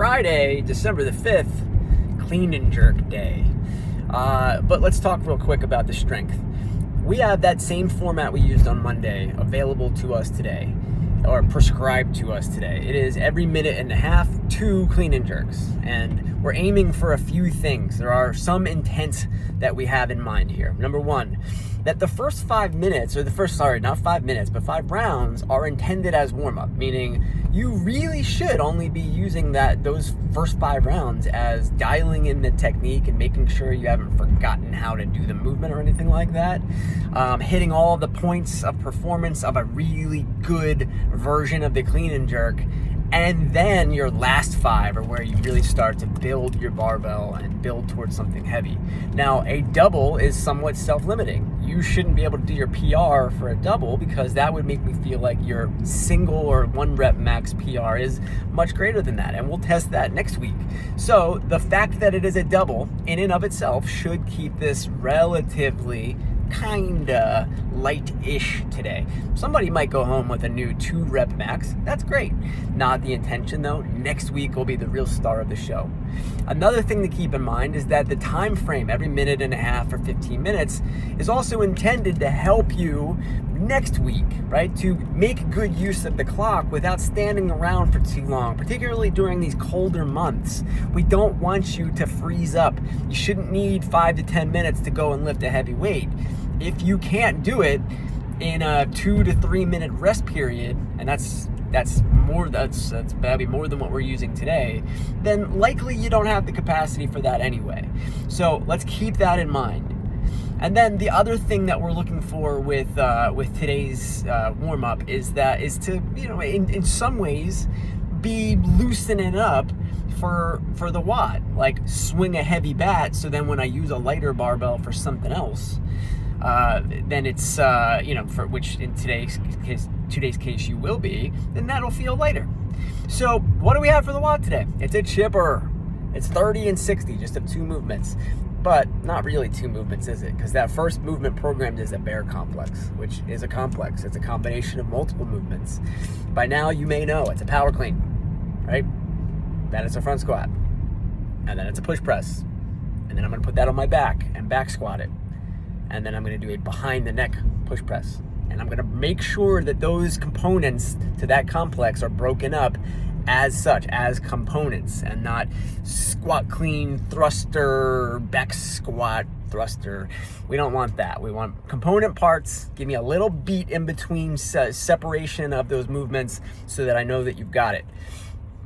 Friday, December the 5th, clean and jerk day. But let's talk real quick about the strength. We have that same format we used on Monday available to us today, or prescribed to us today. It is every minute and a half, 2 clean and jerks. And we're aiming for a few things. There are some intents that we have in mind here. Number one, that the first 5 minutes, or not 5 minutes, but 5 rounds are intended as warm-up, meaning you really should only be using those first 5 rounds as dialing in the technique and making sure you haven't forgotten how to do the movement or anything like that. Hitting all the points of performance of a really good version of the clean and jerk. And then your last 5 are where you really start to build your barbell and build towards something heavy. Now, a double is somewhat self-limiting. You shouldn't be able to do your PR for a double because that would make me feel like your single or 1 rep max PR is much greater than that. And we'll test that next week. So the fact that it is a double in and of itself should keep this relatively kinda light-ish today. Somebody might go home with a new 2 rep max. That's great. Not the intention though. Next week will be the real star of the show. Another thing to keep in mind is that the time frame, every minute and a half or 15 minutes, is also intended to help you next week, right? To make good use of the clock without standing around for too long, particularly during these colder months. We don't want you to freeze up. You shouldn't need 5 to 10 minutes to go and lift a heavy weight. If you can't do it in a 2 to 3 minute rest period, and that'd be more than what we're using today, then likely you don't have the capacity for that anyway. So let's keep that in mind. And then the other thing that we're looking for with today's warm up is to, in some ways, be loosening up for the watt, like swing a heavy bat. So then when I use a lighter barbell for something else, then it's for which in today's case you will be, then that'll feel lighter. So what do we have for the watt today? It's a chipper. It's 30 and 60, just of 2 movements. But not really 2 movements, is it? Because that first movement programmed is a bear complex, which is a complex. It's a combination of multiple movements. By now, you may know it's a power clean, right? Then it's a front squat. And then it's a push press. And then I'm going to put that on my back and back squat it. And then I'm going to do a behind the neck push press. And I'm going to make sure that those components to that complex are broken up as such, as components, and not squat clean thruster, back squat thruster. We don't want that. We want component parts. Give me a little beat in between separation of those movements so that I know that you've got it.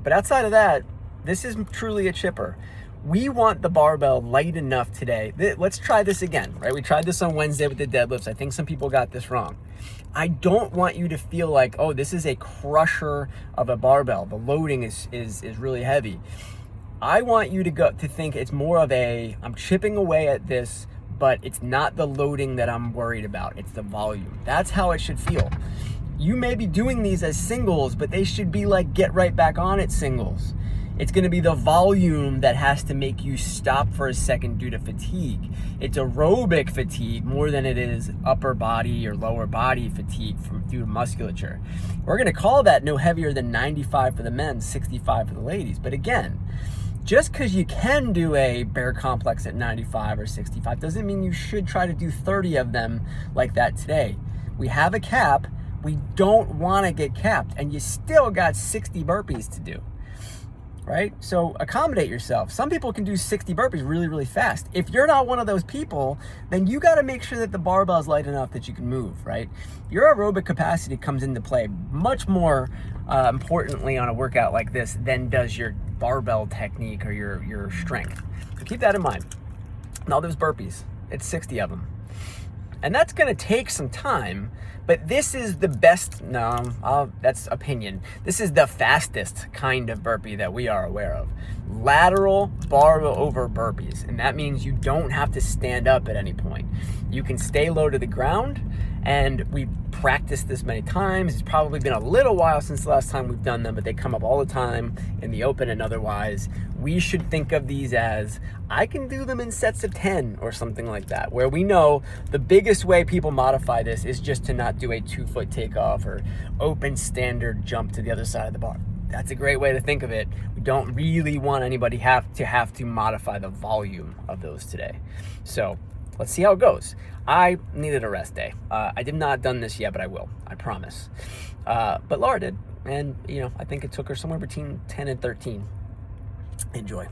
But outside of that, this is truly a chipper. We want the barbell light enough today. Let's try this again, right? We tried this on Wednesday with the deadlifts. I think some people got this wrong. I don't want you to feel like, oh, this is a crusher of a barbell. The loading is really heavy. I want you to think it's more of I'm chipping away at this, but it's not the loading that I'm worried about. It's the volume. That's how it should feel. You may be doing these as singles, but they should be like get right back on it singles. It's going to be the volume that has to make you stop for a second due to fatigue. It's aerobic fatigue more than it is upper body or lower body fatigue due to musculature. We're going to call that no heavier than 95 for the men, 65 for the ladies. But again, just because you can do a bear complex at 95 or 65 doesn't mean you should try to do 30 of them like that today. We have a cap. We don't want to get capped, and you still got 60 burpees to do. Right? So accommodate yourself. Some people can do 60 burpees really, really fast. If you're not one of those people, then you got to make sure that the barbell is light enough that you can move, right? Your aerobic capacity comes into play much more importantly on a workout like this than does your barbell technique or your strength. So keep that in mind. Now those burpees, it's 60 of them. And that's going to take some time, but this is the best, that's opinion. This is the fastest kind of burpee that we are aware of. Lateral barbell over burpees. And that means you don't have to stand up at any point. You can stay low to the ground, and we practiced this many times. It's probably been a little while since the last time we've done them, but they come up all the time in the open and otherwise. We should think of these as, I can do them in sets of 10 or something like that, where we know the biggest way people modify this is just to not do a 2-foot takeoff or open standard jump to the other side of the bar. that's a great way to think of it. We don't really want anybody have to modify the volume of those today. So let's see how it goes. I needed a rest day. I did not done this yet, but I will. I promise. But Laura did, and I think it took her somewhere between 10 and 13. Enjoy.